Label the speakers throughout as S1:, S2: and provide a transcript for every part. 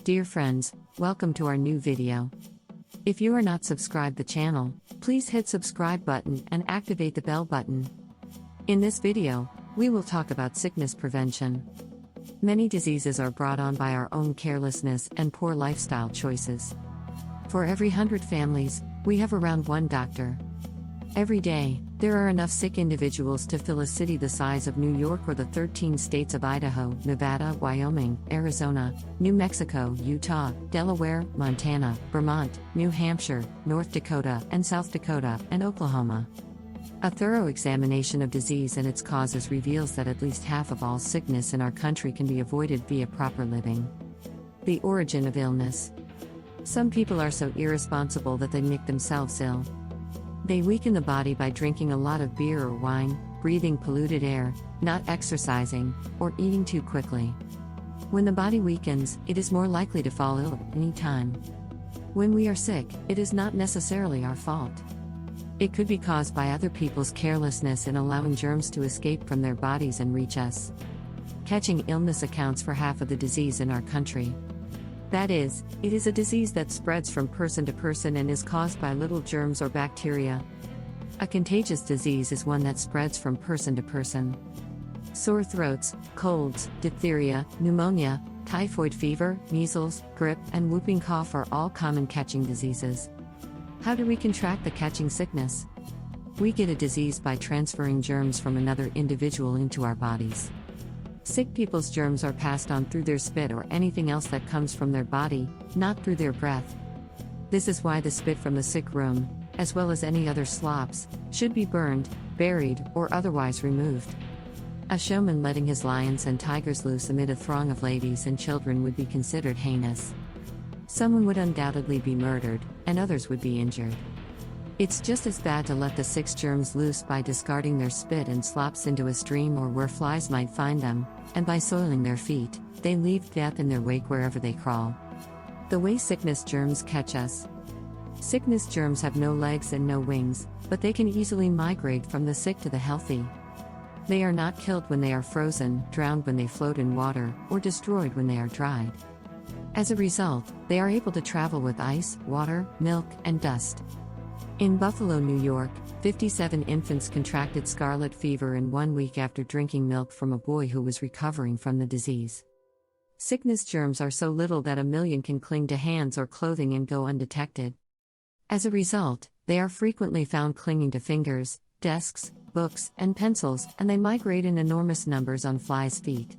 S1: Dear friends, welcome to our new video. If you are not subscribed the channel, please hit subscribe button and activate the bell button. In this video, we will talk about sickness prevention. Many diseases are brought on by our own carelessness and poor lifestyle choices. For every 100 families, we have around one doctor. Every day, there are enough sick individuals to fill a city the size of New York or the 13 states of Idaho, Nevada, Wyoming, Arizona, New Mexico, Utah, Delaware, Montana, Vermont, New Hampshire, North Dakota, and South Dakota, and Oklahoma. A thorough examination of disease and its causes reveals that at least half of all sickness in our country can be avoided via proper living. The origin of illness. Some people are so irresponsible that they make themselves ill. They weaken the body by drinking a lot of beer or wine, breathing polluted air, not exercising, or eating too quickly. When the body weakens, it is more likely to fall ill at any time. When we are sick, it is not necessarily our fault. It could be caused by other people's carelessness in allowing germs to escape from their bodies and reach us. Catching illness accounts for half of the disease in our country. That is, it is a disease that spreads from person to person and is caused by little germs or bacteria. A contagious disease is one that spreads from person to person. Sore throats, colds, diphtheria, pneumonia, typhoid fever, measles, grippe, and whooping cough are all common catching diseases. How do we contract the catching sickness? We get a disease by transferring germs from another individual into our bodies. Sick people's germs are passed on through their spit or anything else that comes from their body, not through their breath. This is why the spit from the sick room, as well as any other slops, should be burned, buried, or otherwise removed. A showman letting his lions and tigers loose amid a throng of ladies and children would be considered heinous. Someone would undoubtedly be murdered, and others would be injured. It's just as bad to let the sick germs loose by discarding their spit and slops into a stream or where flies might find them, and by soiling their feet, they leave death in their wake wherever they crawl. The way sickness germs catch us. Sickness germs have no legs and no wings, but they can easily migrate from the sick to the healthy. They are not killed when they are frozen, drowned when they float in water, or destroyed when they are dried. As a result, they are able to travel with ice, water, milk, and dust. In Buffalo, New York, 57 infants contracted scarlet fever in 1 week after drinking milk from a boy who was recovering from the disease. Sickness germs are so little that 1 million can cling to hands or clothing and go undetected. As a result, they are frequently found clinging to fingers, desks, books, and pencils, and they migrate in enormous numbers on flies' feet.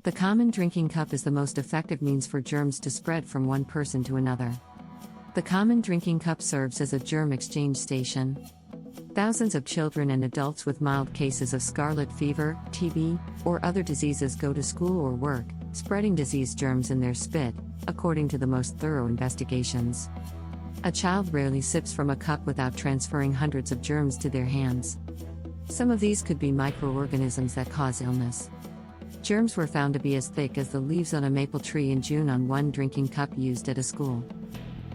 S1: The common drinking cup is the most effective means for germs to spread from one person to another. The common drinking cup serves as a germ exchange station. Thousands of children and adults with mild cases of scarlet fever, TB, or other diseases go to school or work, spreading disease germs in their spit, according to the most thorough investigations. A child rarely sips from a cup without transferring hundreds of germs to their hands. Some of these could be microorganisms that cause illness. Germs were found to be as thick as the leaves on a maple tree in June on one drinking cup used at a school.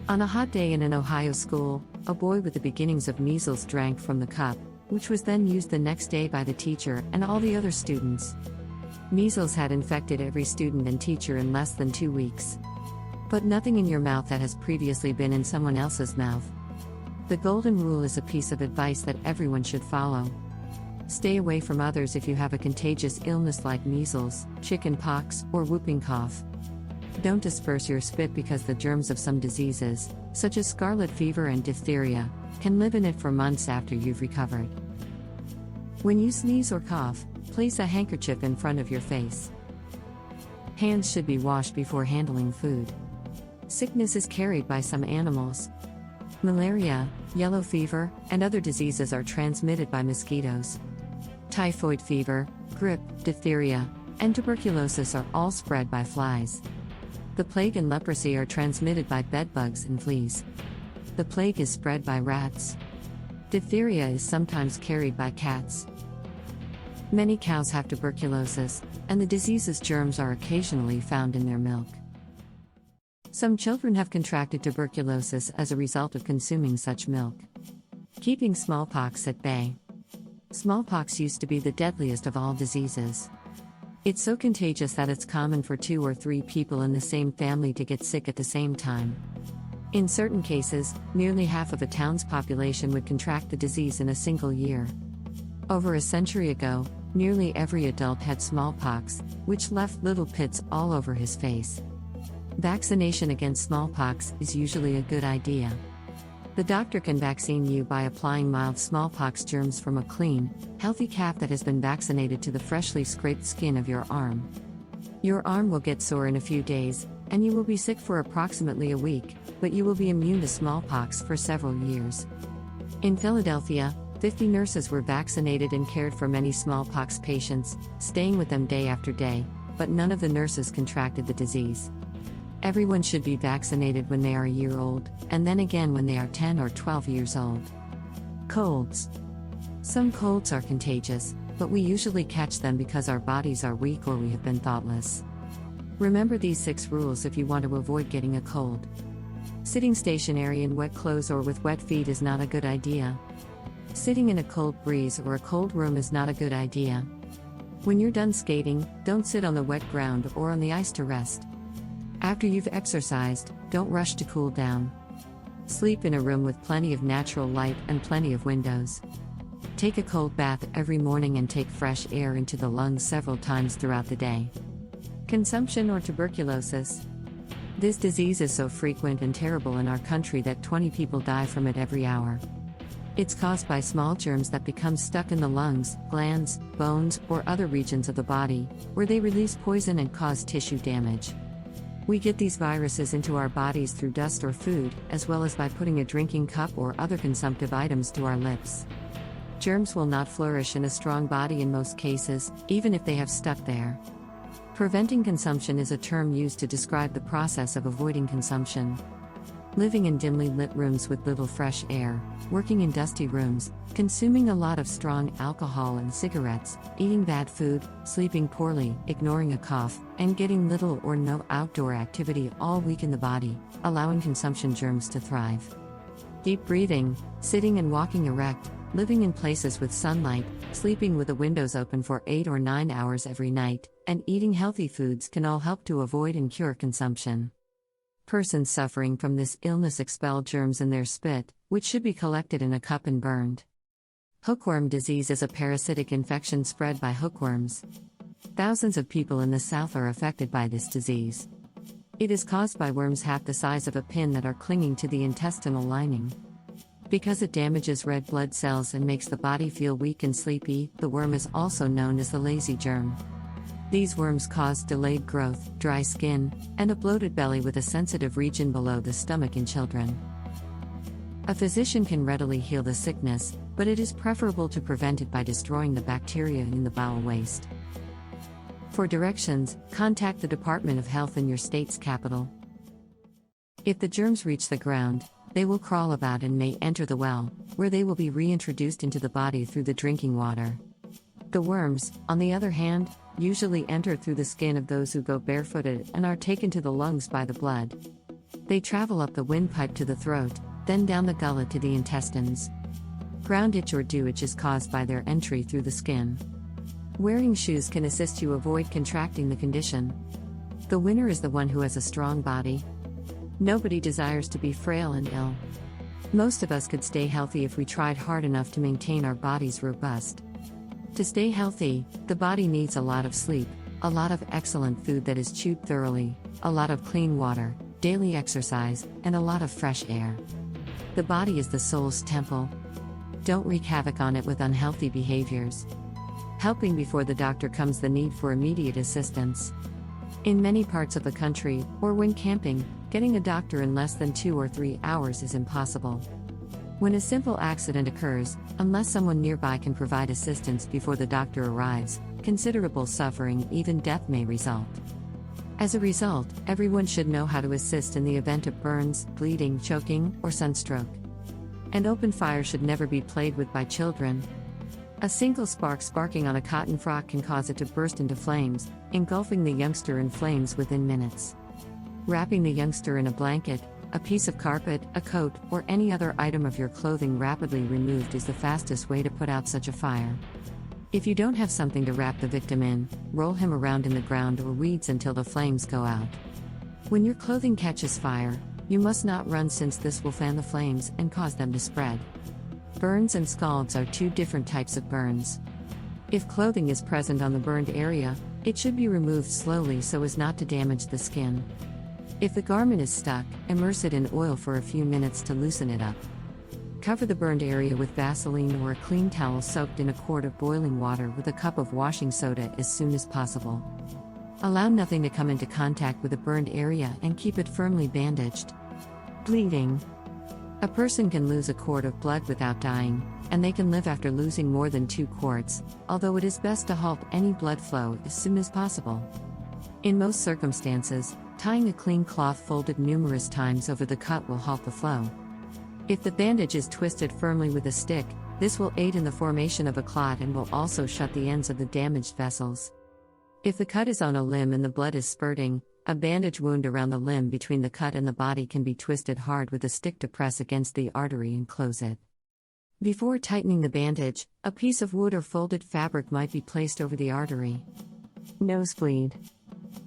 S1: On a hot day in an Ohio school, a boy with the beginnings of measles drank from the cup, which was then used the next day by the teacher and all the other students. Measles had infected every student and teacher in less than 2 weeks. Put nothing in your mouth that has previously been in someone else's mouth. The golden rule is a piece of advice that everyone should follow. Stay away from others if you have a contagious illness like measles, chicken pox, or whooping cough. Don't disperse your spit because the germs of some diseases, such as scarlet fever and diphtheria, can live in it for months after you've recovered. When you sneeze or cough, place a handkerchief in front of your face. Hands should be washed before handling food. Sickness is carried by some animals. Malaria, yellow fever, and other diseases are transmitted by mosquitoes. Typhoid fever, grippe, diphtheria, and tuberculosis are all spread by flies. The plague and leprosy are transmitted by bedbugs and fleas. The plague is spread by rats. Diphtheria is sometimes carried by cats. Many cows have tuberculosis, and the disease's germs are occasionally found in their milk. Some children have contracted tuberculosis as a result of consuming such milk. Keeping smallpox at bay. Smallpox used to be the deadliest of all diseases. It's so contagious that it's common for 2 or 3 people in the same family to get sick at the same time. In certain cases, nearly half of a town's population would contract the disease in a single year. Over a century ago, nearly every adult had smallpox, which left little pits all over his face. Vaccination against smallpox is usually a good idea. The doctor can vaccine you by applying mild smallpox germs from a clean, healthy calf that has been vaccinated to the freshly scraped skin of your arm. Your arm will get sore in a few days, and you will be sick for approximately a week, but you will be immune to smallpox for several years. In Philadelphia, 50 nurses were vaccinated and cared for many smallpox patients, staying with them day after day, but none of the nurses contracted the disease. Everyone should be vaccinated when they are a year old, and then again when they are 10 or 12 years old. Colds. Some colds are contagious, but we usually catch them because our bodies are weak or we have been thoughtless. Remember these 6 rules if you want to avoid getting a cold. Sitting stationary in wet clothes or with wet feet is not a good idea. Sitting in a cold breeze or a cold room is not a good idea. When you're done skating, don't sit on the wet ground or on the ice to rest. After you've exercised, don't rush to cool down. Sleep in a room with plenty of natural light and plenty of windows. Take a cold bath every morning and take fresh air into the lungs several times throughout the day. Consumption or tuberculosis. This disease is so frequent and terrible in our country that 20 people die from it every hour. It's caused by small germs that become stuck in the lungs, glands, bones, or other regions of the body, where they release poison and cause tissue damage. We get these viruses into our bodies through dust or food, as well as by putting a drinking cup or other consumptive items to our lips. Germs will not flourish in a strong body in most cases, even if they have stuck there. Preventing consumption is a term used to describe the process of avoiding consumption. Living in dimly lit rooms with little fresh air, working in dusty rooms, consuming a lot of strong alcohol and cigarettes, eating bad food, sleeping poorly, ignoring a cough, and getting little or no outdoor activity all weaken the body, allowing consumption germs to thrive. Deep breathing, sitting and walking erect, living in places with sunlight, sleeping with the windows open for 8 or 9 hours every night, and eating healthy foods can all help to avoid and cure consumption. Persons suffering from this illness expel germs in their spit, which should be collected in a cup and burned. Hookworm disease is a parasitic infection spread by hookworms. Thousands of people in the South are affected by this disease. It is caused by worms half the size of a pin that are clinging to the intestinal lining. Because it damages red blood cells and makes the body feel weak and sleepy, the worm is also known as the lazy germ. These worms cause delayed growth, dry skin, and a bloated belly with a sensitive region below the stomach in children. A physician can readily heal the sickness, but it is preferable to prevent it by destroying the bacteria in the bowel waste. For directions, contact the Department of Health in your state's capital. If the germs reach the ground, they will crawl about and may enter the well, where they will be reintroduced into the body through the drinking water. The worms, on the other hand, usually enter through the skin of those who go barefooted and are taken to the lungs by the blood. They travel up the windpipe to the throat, then down the gullet to the intestines. Ground itch or dew itch is caused by their entry through the skin. Wearing shoes can assist you avoid contracting the condition. The winner is the one who has a strong body. Nobody desires to be frail and ill. Most of us could stay healthy if we tried hard enough to maintain our bodies robust. To stay healthy, the body needs a lot of sleep, a lot of excellent food that is chewed thoroughly, a lot of clean water, daily exercise, and a lot of fresh air. The body is the soul's temple. Don't wreak havoc on it with unhealthy behaviors. Helping before the doctor comes the need for immediate assistance. In many parts of the country, or when camping, getting a doctor in less than 2 or 3 hours is impossible. When a simple accident occurs, unless someone nearby can provide assistance before the doctor arrives, considerable suffering, even death may result. As a result, everyone should know how to assist in the event of burns, bleeding, choking, or sunstroke. An open fire should never be played with by children. A single spark sparking on a cotton frock can cause it to burst into flames, engulfing the youngster in flames within minutes. Wrapping the youngster in a blanket, a piece of carpet, a coat, or any other item of your clothing rapidly removed is the fastest way to put out such a fire. If you don't have something to wrap the victim in, roll him around in the ground or weeds until the flames go out. When your clothing catches fire, you must not run since this will fan the flames and cause them to spread. Burns and scalds are two different types of burns. If clothing is present on the burned area, it should be removed slowly so as not to damage the skin. If the garment is stuck, immerse it in oil for a few minutes to loosen it up. Cover the burned area with Vaseline or a clean towel soaked in a quart of boiling water with a cup of washing soda as soon as possible. Allow nothing to come into contact with the burned area and keep it firmly bandaged. Bleeding. A person can lose a quart of blood without dying, and they can live after losing more than 2 quarts, although it is best to halt any blood flow as soon as possible. In most circumstances, tying a clean cloth folded numerous times over the cut will halt the flow. If the bandage is twisted firmly with a stick, this will aid in the formation of a clot and will also shut the ends of the damaged vessels. If the cut is on a limb and the blood is spurting, a bandage wound around the limb between the cut and the body can be twisted hard with a stick to press against the artery and close it. Before tightening the bandage, a piece of wood or folded fabric might be placed over the artery. Nosebleed.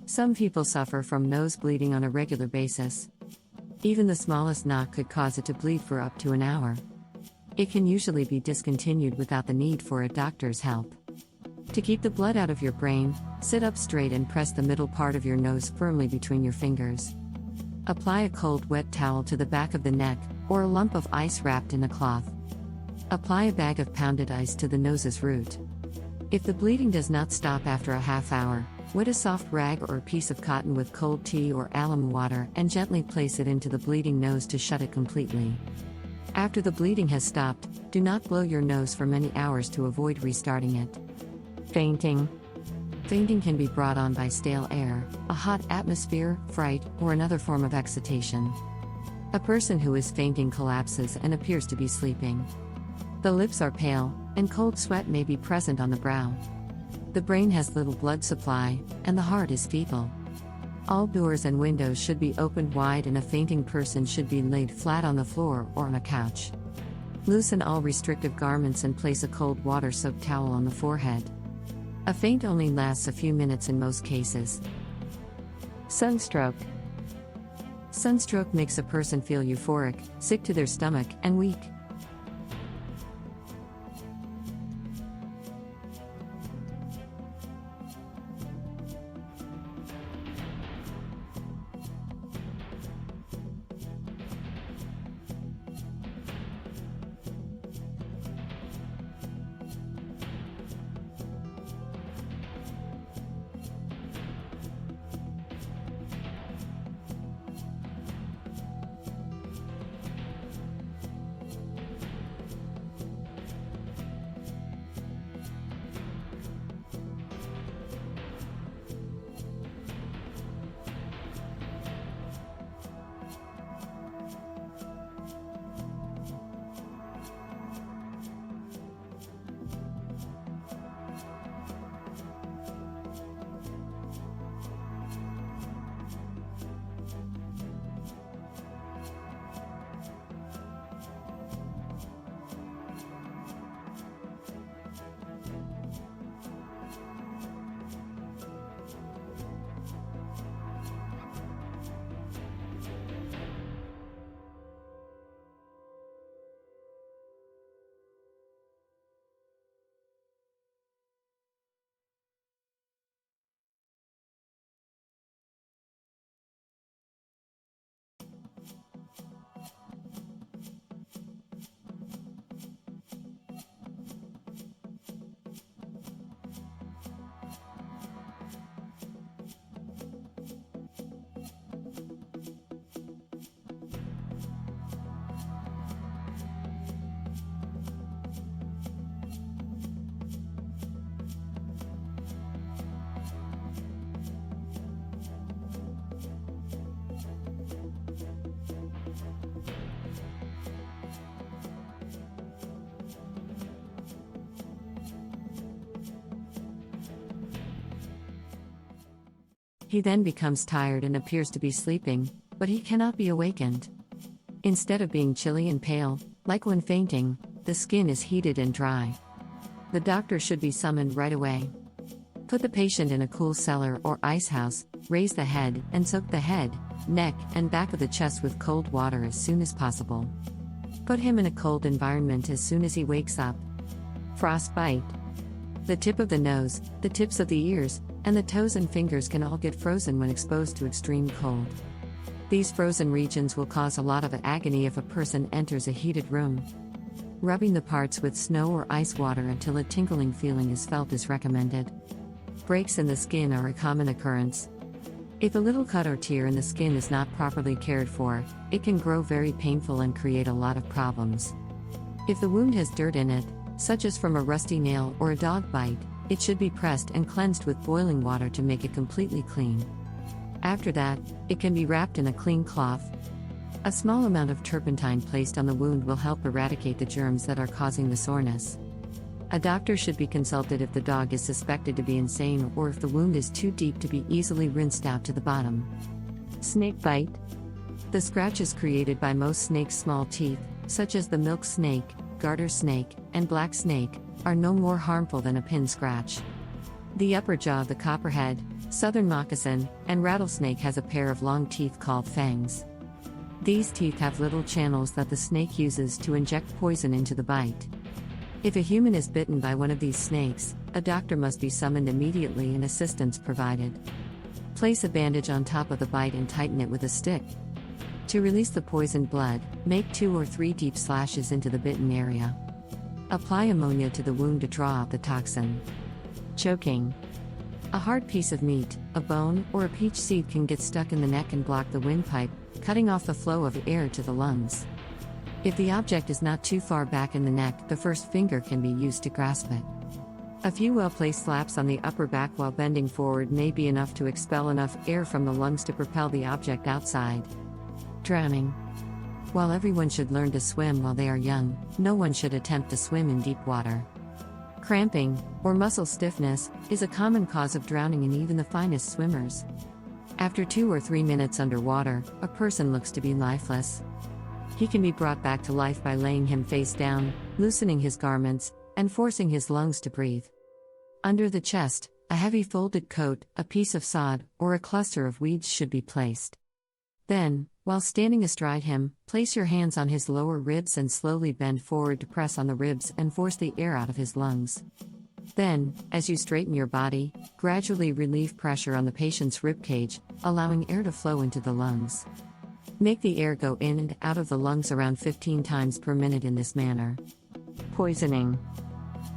S1: Some people suffer from nose bleeding on a regular basis. Even the smallest knock could cause it to bleed for up to an hour. It can usually be discontinued without the need for a doctor's help. To keep the blood out of your brain, sit up straight and press the middle part of your nose firmly between your fingers. Apply a cold wet towel to the back of the neck, or a lump of ice wrapped in a cloth. Apply a bag of pounded ice to the nose's root. If the bleeding does not stop after a half hour, wet a soft rag or a piece of cotton with cold tea or alum water and gently place it into the bleeding nose to shut it completely. After the bleeding has stopped, do not blow your nose for many hours to avoid restarting it. Fainting. Fainting can be brought on by stale air, a hot atmosphere, fright, or another form of excitation. A person who is fainting collapses and appears to be sleeping. The lips are pale, and cold sweat may be present on the brow. The brain has little blood supply, and the heart is feeble. All doors and windows should be opened wide and a fainting person should be laid flat on the floor or on a couch. Loosen all restrictive garments and place a cold water-soaked towel on the forehead. A faint only lasts a few minutes in most cases. Sunstroke. Sunstroke makes a person feel euphoric, sick to their stomach, and weak. He then becomes tired and appears to be sleeping, but he cannot be awakened. Instead of being chilly and pale, like when fainting, the skin is heated and dry. the doctor should be summoned right away. Put the patient in a cool cellar or ice house, raise the head, and soak the head, neck, and back of the chest with cold water as soon as possible. Put him in a cold environment as soon as he wakes up. Frostbite. The tip of the nose, the tips of the ears, and the toes and fingers can all get frozen when exposed to extreme cold. These frozen regions will cause a lot of agony if a person enters a heated room. Rubbing the parts with snow or ice water until a tingling feeling is felt is recommended. Breaks in the skin are a common occurrence. If a little cut or tear in the skin is not properly cared for, it can grow very painful and create a lot of problems. If the wound has dirt in it, such as from a rusty nail or a dog bite, it should be pressed and cleansed with boiling water to make it completely clean. After that, it can be wrapped in a clean cloth. A small amount of turpentine placed on the wound will help eradicate the germs that are causing the soreness. A doctor should be consulted if the dog is suspected to be insane or if the wound is too deep to be easily rinsed out to the bottom. Snake bite. The scratches created by most snakes' small teeth, such as the milk snake, garter snake, and black snake, are no more harmful than a pin scratch. The upper jaw of the copperhead, southern moccasin, and rattlesnake has a pair of long teeth called fangs. These teeth have little channels that the snake uses to inject poison into the bite. If a human is bitten by one of these snakes, a doctor must be summoned immediately and assistance provided. Place a bandage on top of the bite and tighten it with a stick. To release the poisoned blood, make 2 or 3 deep slashes into the bitten area. Apply ammonia to the wound to draw out the toxin. Choking. A hard piece of meat, a bone, or a peach seed can get stuck in the neck and block the windpipe, cutting off the flow of air to the lungs. If the object is not too far back in the neck, the first finger can be used to grasp it. A few well-placed slaps on the upper back while bending forward may be enough to expel enough air from the lungs to propel the object outside. Drowning. While everyone should learn to swim while they are young, no one should attempt to swim in deep water. Cramping, or muscle stiffness, is a common cause of drowning in even the finest swimmers. After 2 or 3 minutes underwater, a person looks to be lifeless. He can be brought back to life by laying him face down, loosening his garments, and forcing his lungs to breathe. Under the chest, a heavy folded coat, a piece of sod, or a cluster of weeds should be placed. Then, while standing astride him, place your hands on his lower ribs and slowly bend forward to press on the ribs and force the air out of his lungs. Then, as you straighten your body, gradually relieve pressure on the patient's rib cage, allowing air to flow into the lungs. Make the air go in and out of the lungs around 15 times per minute in this manner. Poisoning.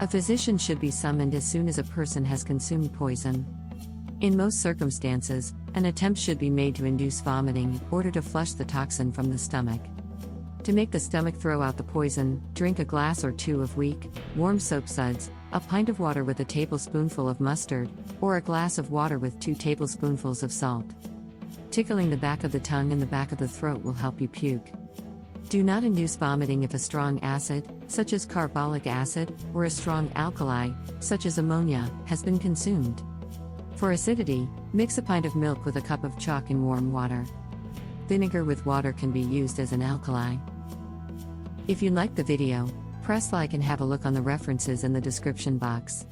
S1: A physician should be summoned as soon as a person has consumed poison. In most circumstances, an attempt should be made to induce vomiting in order to flush the toxin from the stomach. To make the stomach throw out the poison, drink a glass or 2 of weak, warm soap suds, a pint of water with a tablespoonful of mustard, or a glass of water with 2 tablespoonfuls of salt. Tickling the back of the tongue and the back of the throat will help you puke. Do not induce vomiting if a strong acid, such as carbolic acid, or a strong alkali, such as ammonia, has been consumed. For acidity, mix a pint of milk with a cup of chalk in warm water. Vinegar with water can be used as an alkali. If you liked the video, press like and have a look on the references in the description box.